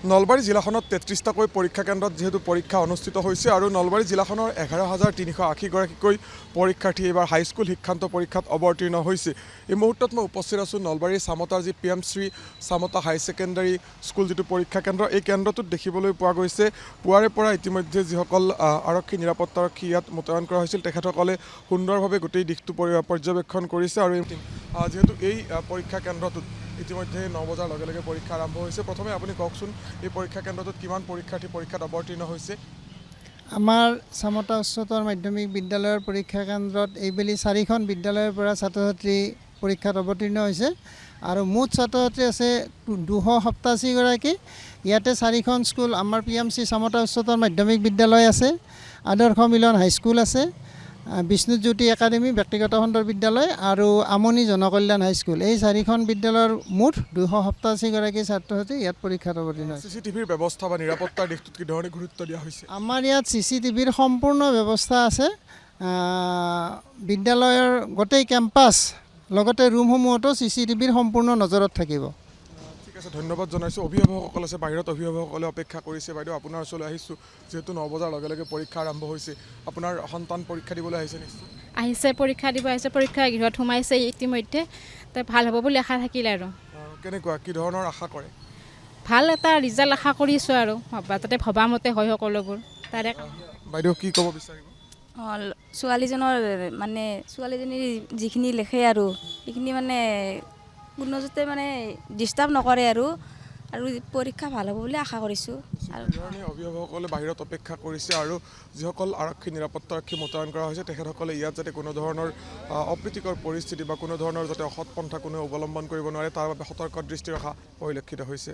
নলবাৰী জিলাখনত ৩৩টাকৈ পৰীক্ষা কেন্দ্ৰত যেহেতু পৰীক্ষা অনুষ্ঠিত হৈছে আৰু নলবাৰী জিলাখনৰ ১১,৩৮০গৰাকীকৈ পৰীক্ষাৰ্থী এইবাৰ হাইস্কুল শিক্ষান্ত পৰীক্ষাত অৱতীৰ্ণ হৈছে। এই মুহূৰ্তত মই উপস্থিত আছোঁ নলবাৰীৰ চামতাৰ যি PM শ্ৰী চামতা হাই ছেকেণ্ডাৰী স্কুল যিটো পৰীক্ষা কেন্দ্ৰ, এই কেন্দ্ৰটোত দেখিবলৈ পোৱা গৈছে পুৱাৰে পৰা ইতিমধ্যে যিসকল আৰক্ষী নিৰাপত্তাৰক্ষী ইয়াত মোতায়েন কৰা হৈছিল তেখেতসকলে সুন্দৰভাৱে গোটেই দিশটো পৰ্যবেক্ষণ কৰিছে আৰু যেহেতু এই পৰীক্ষা কেন্দ্ৰটোত ইতিমধ্যে ৯ বজাৰ লগে লগে পৰীক্ষা আৰম্ভ হৈছে। প্ৰথমে আপুনি কওকচোন এই পৰীক্ষা কেন্দ্ৰটোত কিমান পৰীক্ষাৰ্থী পৰীক্ষাত অৱতীৰ্ণ হৈছে? আমাৰ চামতা উচ্চতৰ মাধ্যমিক বিদ্যালয়ৰ পৰীক্ষা কেন্দ্ৰত এইবেলি 4খন বিদ্যালয়ৰ পৰা ছাত্ৰ ছাত্ৰী পৰীক্ষাত অৱতীৰ্ণ হৈছে আৰু মুঠ ছাত্ৰ ছাত্ৰী আছে 287গৰাকী। ইয়াতে 4খন স্কুল আমাৰ PMC চামতা উচ্চতৰ মাধ্যমিক বিদ্যালয় আছে, আদৰ্শ মিলন হাইস্কুল আছে, বিষ্ণুজ্যোতি একাডেমী ব্যক্তিগত খণ্ডৰ বিদ্যালয় আৰু আমনি জনকল্যাণ হাইস্কুল। এই 4খন বিদ্যালয়ৰ মুঠ 287গৰাকী ছাত্ৰ ছাত্ৰী ইয়াত পৰীক্ষাত অৱতীৰ্ণ হৈছে। CCTVৰ ব্যৱস্থা বা নিৰাপত্তাৰ দিশটোত কি ধৰণে গুৰুত্ব দিয়া হৈছে? আমাৰ ইয়াত CCTVৰ সম্পূৰ্ণ ব্যৱস্থা আছে। বিদ্যালয়ৰ গোটেই কেম্পাছ লগতে ৰুমসমূহতো CCTVৰ সম্পূৰ্ণ নজৰত থাকিব। ঠিক আছে, ধন্যবাদ জনাইছোঁ। অভিভাৱকসকল আছে বাহিৰত, অভিভাৱকসকলে অপেক্ষা কৰিছে। বাইদেউ আপোনাৰ ওচৰলৈ আহিছোঁ, যিহেতু 9 বজাৰ লগে লগে পৰীক্ষা আৰম্ভ হৈছে, আপোনাৰ সন্তান পৰীক্ষা দিবলৈ আহিছে নিশ্চয়? আহিছে, পৰীক্ষা দিব আহিছে, পৰীক্ষা গৃহত সোমাইছে ইতিমধ্যে। তাই ভাল হ'ব বুলি আশা থাকিল আৰু। কেনেকুৱা কি ধৰণৰ আশা কৰে? ভাল এটা ৰিজাল্ট আশা কৰিছোঁ আৰু যাতে ভবামতে হয় সকলোবোৰ তাৰে। বাইদেউ কি ক'ব বিচাৰিব? ছোৱালীজনীৰ যিখিনি লিখে আৰু সেইখিনি কোনো যাতে ডিষ্টাৰ্ব নকৰে আৰু পৰীক্ষা ভাল হ'ব বুলি আশা কৰিছোঁ। আৰু অভিভাৱকসকলে বাহিৰত অপেক্ষা কৰিছে আৰু যিসকল আৰক্ষী নিৰাপত্তাৰক্ষী মোতায়েন কৰা হৈছে তেখেতসকলে ইয়াত যাতে কোনো ধৰণৰ অপ্ৰীতিকৰ পৰিস্থিতি বা কোনো ধৰণৰ যাতে অসৎ পন্থা কোনেও অৱলম্বন কৰিব নোৱাৰে তাৰ বাবে সতৰ্ক দৃষ্টি ৰখা পৰিলক্ষিত হৈছে।